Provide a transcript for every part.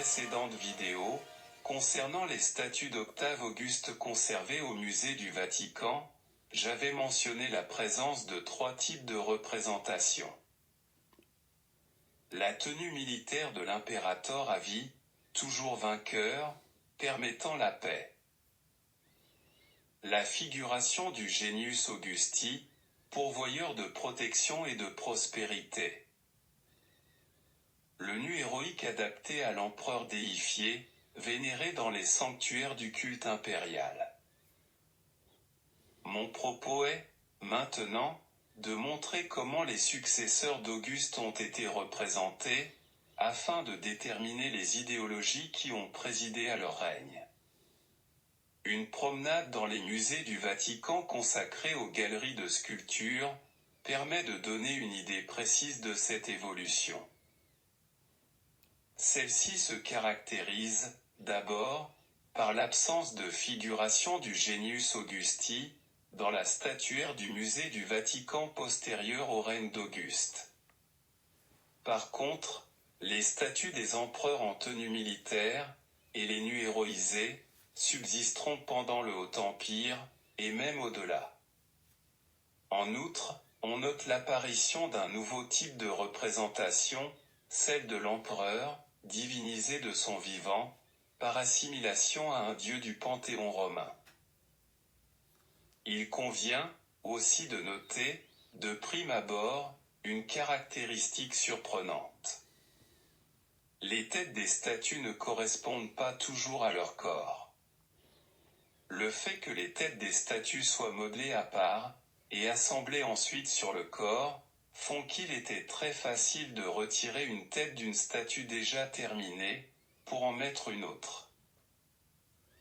précédente vidéo, concernant les statues d'Octave Auguste conservées au musée du Vatican, j'avais mentionné la présence de 3 types de représentations. La tenue militaire de l'impérator à vie, toujours vainqueur, permettant la paix. La figuration du Genius Augusti, pourvoyeur de protection et de prospérité. Le nu héroïque adapté à l'empereur déifié, vénéré dans les sanctuaires du culte impérial. Mon propos est, maintenant, de montrer comment les successeurs d'Auguste ont été représentés, afin de déterminer les idéologies qui ont présidé à leur règne. Une promenade dans les musées du Vatican consacrée aux galeries de sculptures permet de donner une idée précise de cette évolution. Celle-ci se caractérise, d'abord, par l'absence de figuration du Genius Augusti, dans la statuaire du musée du Vatican postérieure au règne d'Auguste. Par contre, les statues des empereurs en tenue militaire, et les nus héroïsés, subsisteront pendant le Haut Empire, et même au-delà. En outre, on note l'apparition d'un nouveau type de représentation, celle de l'empereur, divinisé de son vivant, par assimilation à un dieu du panthéon romain. Il convient, aussi de noter, de prime abord, une caractéristique surprenante. Les têtes des statues ne correspondent pas toujours à leur corps. Le fait que les têtes des statues soient modelées à part, et assemblées ensuite sur le corps, font qu'il était très facile de retirer une tête d'une statue déjà terminée, pour en mettre une autre.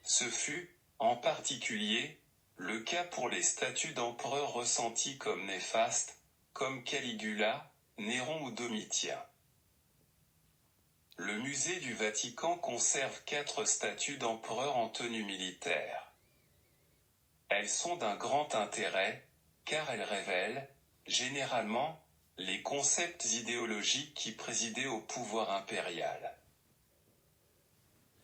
Ce fut, en particulier, le cas pour les statues d'empereurs ressentis comme néfastes, comme Caligula, Néron ou Domitien. Le musée du Vatican conserve 4 statues d'empereurs en tenue militaire. Elles sont d'un grand intérêt, car elles révèlent, généralement, les concepts idéologiques qui présidaient au pouvoir impérial.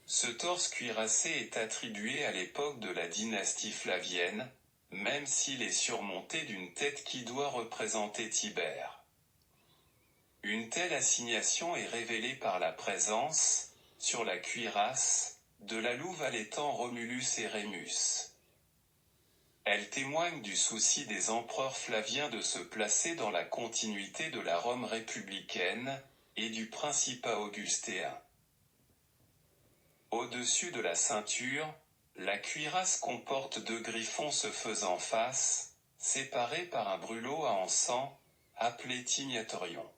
Ce torse cuirassé est attribué à l'époque de la dynastie flavienne, même s'il est surmonté d'une tête qui doit représenter Tibère. Une telle assignation est révélée par la présence, sur la cuirasse, de la louve allaitant Romulus et Rémus. Elle témoigne du souci des empereurs flaviens de se placer dans la continuité de la Rome républicaine, et du principat augustéen. Au-dessus de la ceinture, la cuirasse comporte 2 griffons se faisant face, séparés par un brûlot à encens, appelé tignatorion.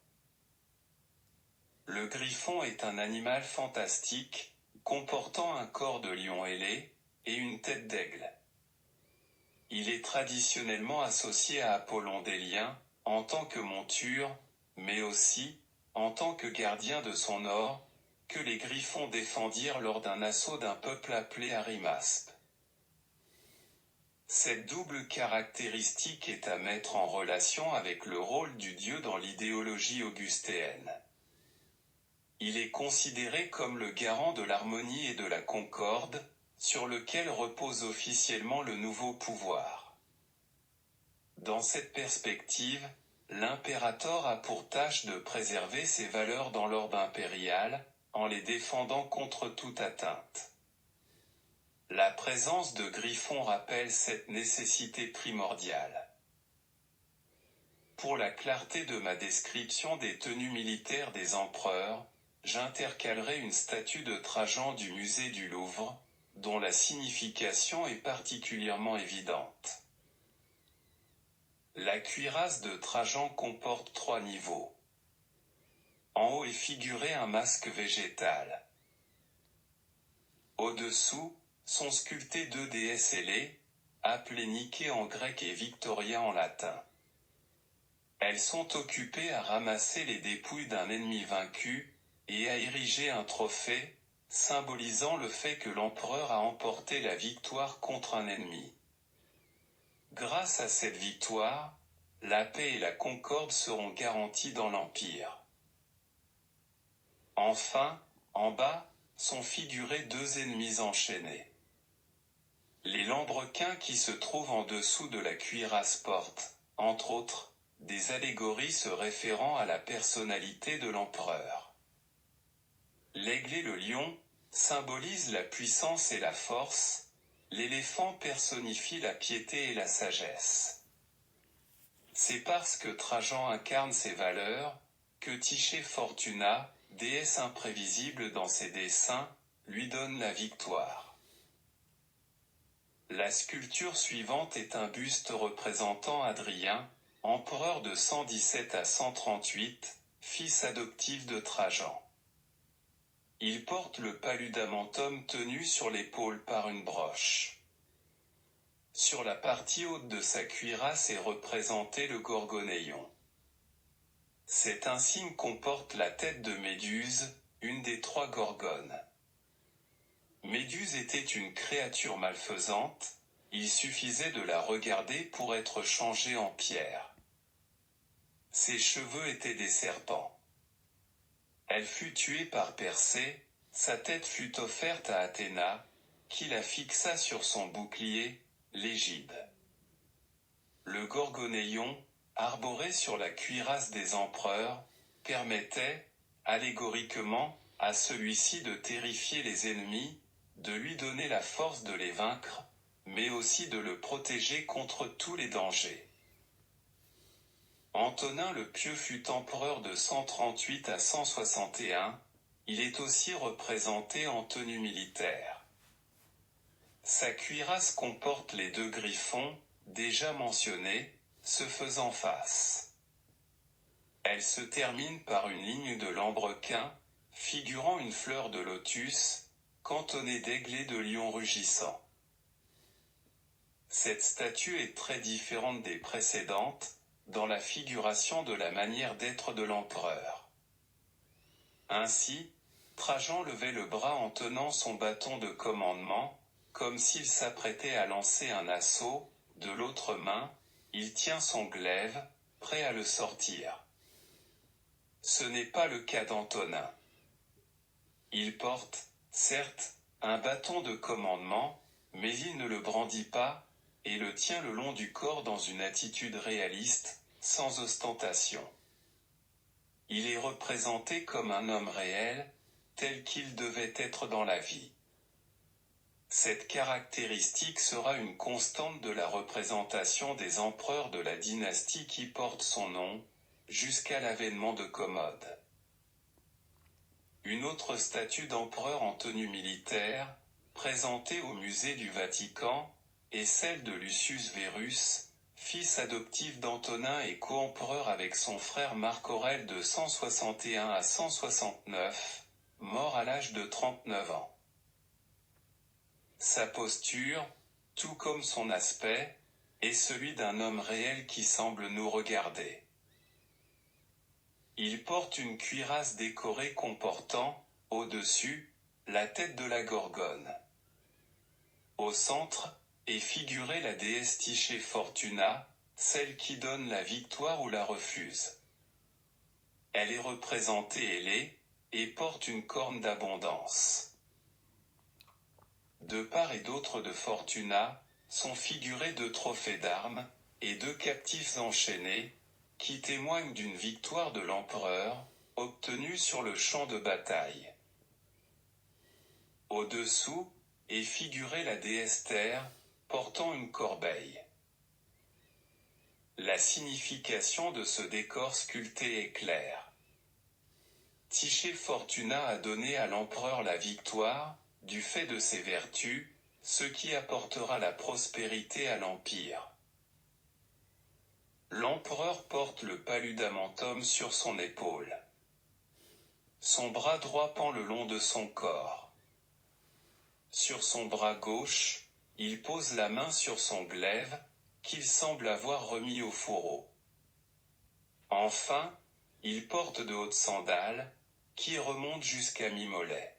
Le griffon est un animal fantastique, comportant un corps de lion ailé, et une tête d'aigle. Il est traditionnellement associé à Apollon Délien, en tant que monture, mais aussi, en tant que gardien de son or, que les griffons défendirent lors d'un assaut d'un peuple appelé Arimaspe. Cette double caractéristique est à mettre en relation avec le rôle du dieu dans l'idéologie augustéenne. Il est considéré comme le garant de l'harmonie et de la concorde, sur lequel repose officiellement le nouveau pouvoir. Dans cette perspective, l'impérator a pour tâche de préserver ses valeurs dans l'ordre impérial, en les défendant contre toute atteinte. La présence de griffons rappelle cette nécessité primordiale. Pour la clarté de ma description des tenues militaires des empereurs, j'intercalerai une statue de Trajan du musée du Louvre, dont la signification est particulièrement évidente. La cuirasse de Trajan comporte 3 niveaux. En haut est figuré un masque végétal. Au-dessous, sont sculptées 2 déesses ailées, appelées Nike en grec et Victoria en latin. Elles sont occupées à ramasser les dépouilles d'un ennemi vaincu, et à ériger un trophée, symbolisant le fait que l'empereur a emporté la victoire contre un ennemi. Grâce à cette victoire, la paix et la concorde seront garanties dans l'Empire. Enfin, en bas, sont figurés deux ennemis enchaînés. Les lambrequins qui se trouvent en dessous de la cuirasse portent, entre autres, des allégories se référant à la personnalité de l'empereur. L'aigle et le lion symbolisent la puissance et la force, l'éléphant personnifie la piété et la sagesse. C'est parce que Trajan incarne ces valeurs, que Tyché Fortuna, déesse imprévisible dans ses dessins, lui donne la victoire. La sculpture suivante est un buste représentant Hadrien, empereur de 117 à 138, fils adoptif de Trajan. Il porte le paludamentum tenu sur l'épaule par une broche. Sur la partie haute de sa cuirasse est représenté le gorgonéion. Cet insigne comporte la tête de Méduse, une des trois gorgones. Méduse était une créature malfaisante, il suffisait de la regarder pour être changée en pierre. Ses cheveux étaient des serpents. Elle fut tuée par Persée, sa tête fut offerte à Athéna, qui la fixa sur son bouclier, l'égide. Le gorgonéion, arboré sur la cuirasse des empereurs, permettait, allégoriquement, à celui-ci de terrifier les ennemis, de lui donner la force de les vaincre, mais aussi de le protéger contre tous les dangers. Antonin le Pieux fut empereur de 138 à 161, il est aussi représenté en tenue militaire. Sa cuirasse comporte les deux griffons, déjà mentionnés, se faisant face. Elle se termine par une ligne de lambrequin, figurant une fleur de lotus, cantonnée d'aigle et de lion rugissant. Cette statue est très différente des précédentes, dans la figuration de la manière d'être de l'empereur. Ainsi, Trajan levait le bras en tenant son bâton de commandement, comme s'il s'apprêtait à lancer un assaut, de l'autre main, il tient son glaive, prêt à le sortir. Ce n'est pas le cas d'Antonin. Il porte, certes, un bâton de commandement, mais il ne le brandit pas, et le tient le long du corps dans une attitude réaliste, sans ostentation. Il est représenté comme un homme réel, tel qu'il devait être dans la vie. Cette caractéristique sera une constante de la représentation des empereurs de la dynastie qui porte son nom, jusqu'à l'avènement de Commode. Une autre statue d'empereur en tenue militaire, présentée au musée du Vatican, est celle de Lucius Verus, fils adoptif d'Antonin et co-empereur avec son frère Marc Aurèle de 161 à 169, mort à l'âge de 39 ans. Sa posture, tout comme son aspect, est celui d'un homme réel qui semble nous regarder. Il porte une cuirasse décorée comportant, au-dessus, la tête de la gorgone. Au centre, est figurée la déesse Tyché Fortuna, celle qui donne la victoire ou la refuse. Elle est représentée ailée, et porte une corne d'abondance. De part et d'autre de Fortuna, sont figurés deux trophées d'armes, et deux captifs enchaînés, qui témoignent d'une victoire de l'empereur, obtenue sur le champ de bataille. Au-dessous, est figurée la déesse Terre, portant une corbeille. La signification de ce décor sculpté est claire. Tyché Fortuna a donné à l'empereur la victoire, du fait de ses vertus, ce qui apportera la prospérité à l'empire. L'empereur porte le paludamentum sur son épaule. Son bras droit pend le long de son corps. Sur son bras gauche, il pose la main sur son glaive, qu'il semble avoir remis au fourreau. Enfin, il porte de hautes sandales, qui remontent jusqu'à mi-mollet.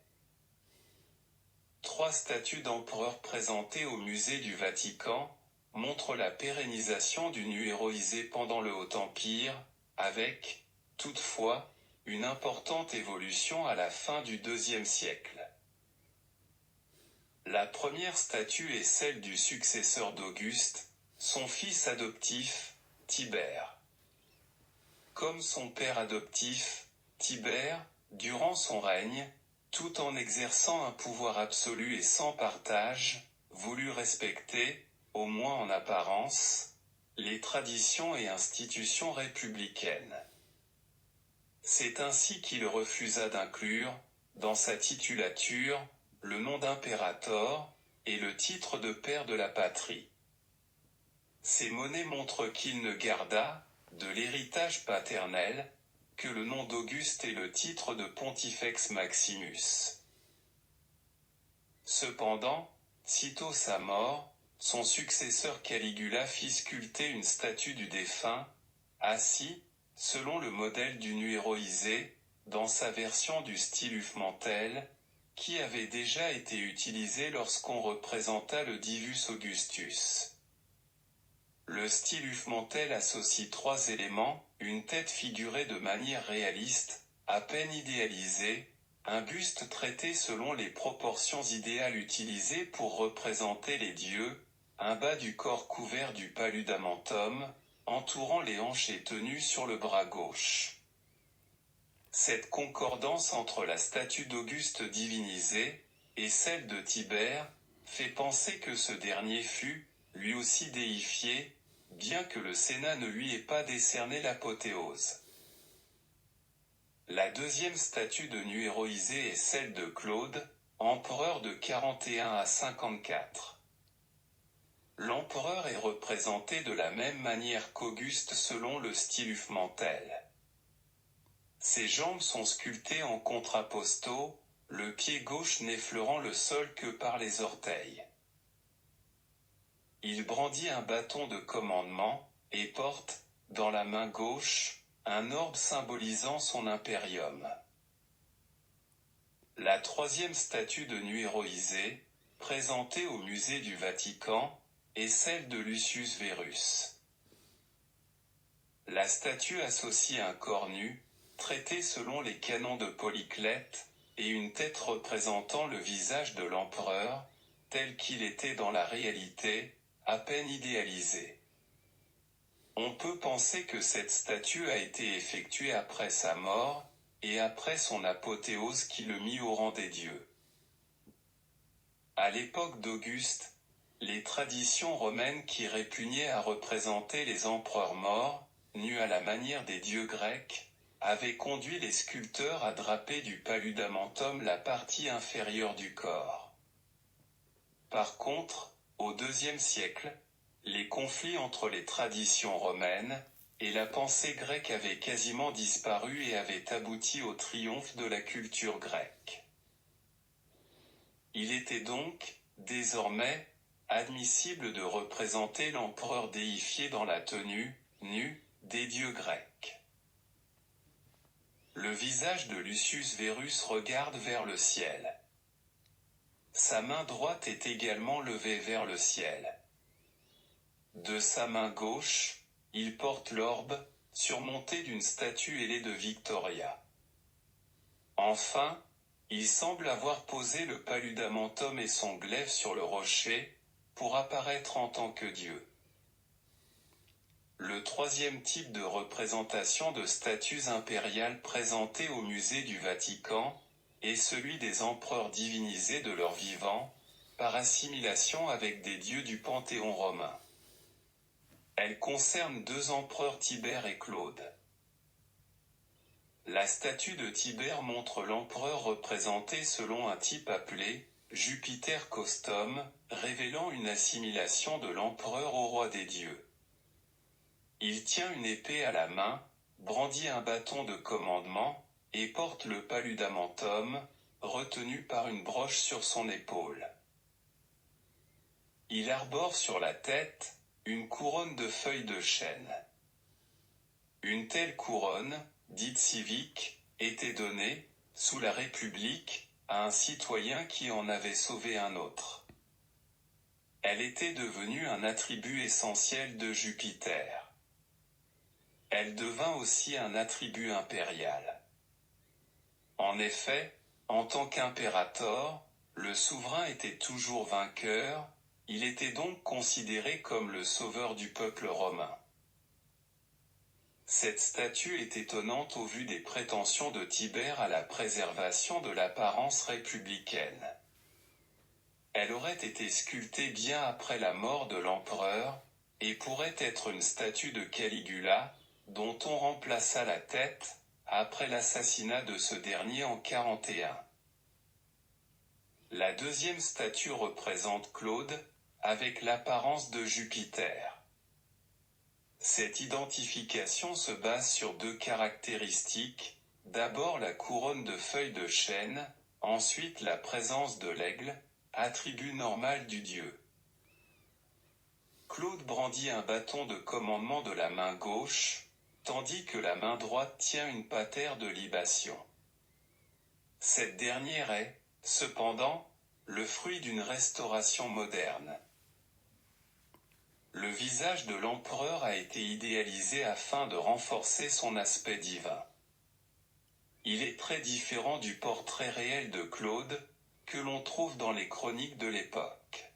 Trois statues d'empereurs présentées au musée du Vatican montrent la pérennisation du nu héroïsé pendant le Haut Empire, avec, toutefois, une importante évolution à la fin du IIe siècle. La première statue est celle du successeur d'Auguste, son fils adoptif, Tibère. Comme son père adoptif, Tibère, durant son règne, tout en exerçant un pouvoir absolu et sans partage, voulut respecter, au moins en apparence, les traditions et institutions républicaines. C'est ainsi qu'il refusa d'inclure, dans sa titulature, le nom d'impérator, et le titre de père de la patrie. Ces monnaies montrent qu'il ne garda, de l'héritage paternel, que le nom d'Auguste et le titre de Pontifex Maximus. Cependant, sitôt sa mort, son successeur Caligula fit sculpter une statue du défunt, assis, selon le modèle du nu héroïsé, dans sa version du stylus mantel, qui avait déjà été utilisé lorsqu'on représenta le Divus Augustus. Le stylus mantel associe trois éléments, une tête figurée de manière réaliste, à peine idéalisée, un buste traité selon les proportions idéales utilisées pour représenter les dieux, un bas du corps couvert du paludamentum, entourant les hanches et tenu sur le bras gauche. Cette concordance entre la statue d'Auguste divinisée et celle de Tibère fait penser que ce dernier fut, lui aussi déifié, bien que le Sénat ne lui ait pas décerné l'apothéose. La deuxième statue de nu héroïsée est celle de Claude, empereur de 41 à 54. L'empereur est représenté de la même manière qu'Auguste selon le stylus mantel. Ses jambes sont sculptées en contrapposto, le pied gauche n'effleurant le sol que par les orteils. Il brandit un bâton de commandement, et porte, dans la main gauche, un orbe symbolisant son impérium. La troisième statue de nu héroïsée, présentée au musée du Vatican, est celle de Lucius Verus. La statue associe un corps nu, traité selon les canons de Polyclète, et une tête représentant le visage de l'empereur, tel qu'il était dans la réalité, à peine idéalisé. On peut penser que cette statue a été effectuée après sa mort, et après son apothéose qui le mit au rang des dieux. À l'époque d'Auguste, les traditions romaines qui répugnaient à représenter les empereurs morts, nus à la manière des dieux grecs, avaient conduit les sculpteurs à draper du paludamentum la partie inférieure du corps. Par contre, au IIe siècle, les conflits entre les traditions romaines et la pensée grecque avaient quasiment disparu et avaient abouti au triomphe de la culture grecque. Il était donc, désormais, admissible de représenter l'empereur déifié dans la tenue, nue, des dieux grecs. Le visage de Lucius Verus regarde vers le ciel. Sa main droite est également levée vers le ciel. De sa main gauche, il porte l'orbe, surmonté d'une statue ailée de Victoria. Enfin, il semble avoir posé le paludamentum et son glaive sur le rocher, pour apparaître en tant que Dieu. Le troisième type de représentation de statues impériales présentées au musée du Vatican, est celui des empereurs divinisés de leur vivant, par assimilation avec des dieux du panthéon romain. Elle concerne deux empereurs Tibère et Claude. La statue de Tibère montre l'empereur représenté selon un type appelé Jupiter Costum, révélant une assimilation de l'empereur au roi des dieux. Il tient une épée à la main, brandit un bâton de commandement, et porte le paludamentum, retenu par une broche sur son épaule. Il arbore sur la tête une couronne de feuilles de chêne. Une telle couronne, dite civique, était donnée, sous la République, à un citoyen qui en avait sauvé un autre. Elle était devenue un attribut essentiel de Jupiter. Elle devint aussi un attribut impérial. En effet, en tant qu'impérator, Le souverain était toujours vainqueur, il était donc considéré comme le sauveur du peuple romain. Cette statue est étonnante au vu des prétentions de Tibère à la préservation de l'apparence républicaine. Elle aurait été sculptée bien après la mort de l'empereur, et pourrait être une statue de Caligula, dont on remplaça la tête, après l'assassinat de ce dernier en 41. La deuxième statue représente Claude, avec l'apparence de Jupiter. Cette identification se base sur deux caractéristiques, d'abord la couronne de feuilles de chêne, ensuite la présence de l'aigle, attribut normal du dieu. Claude brandit un bâton de commandement de la main gauche, tandis que la main droite tient une patère de libation. Cette dernière est, cependant, le fruit d'une restauration moderne. Le visage de l'empereur a été idéalisé afin de renforcer son aspect divin. Il est très différent du portrait réel de Claude, que l'on trouve dans les chroniques de l'époque.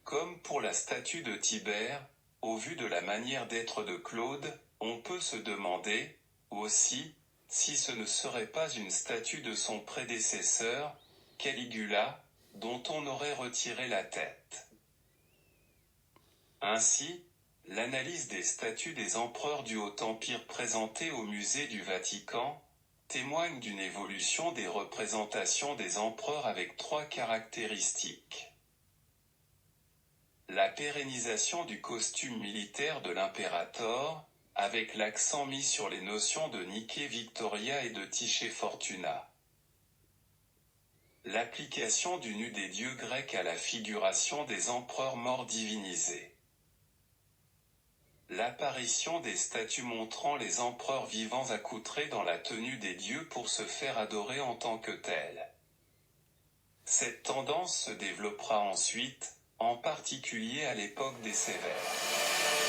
Comme pour la statue de Tibère, au vu de la manière d'être de Claude, on peut se demander, aussi, si ce ne serait pas une statue de son prédécesseur, Caligula, dont on aurait retiré la tête. Ainsi, l'analyse des statues des empereurs du Haut-Empire présentées au musée du Vatican témoigne d'une évolution des représentations des empereurs avec trois caractéristiques. La pérennisation du costume militaire de l'impérator, avec l'accent mis sur les notions de Nike Victoria et de Tyché Fortuna. L'application du nu des dieux grecs à la figuration des empereurs morts divinisés. L'apparition des statues montrant les empereurs vivants accoutrés dans la tenue des dieux pour se faire adorer en tant que tels. Cette tendance se développera ensuite, en particulier à l'époque des Sévères.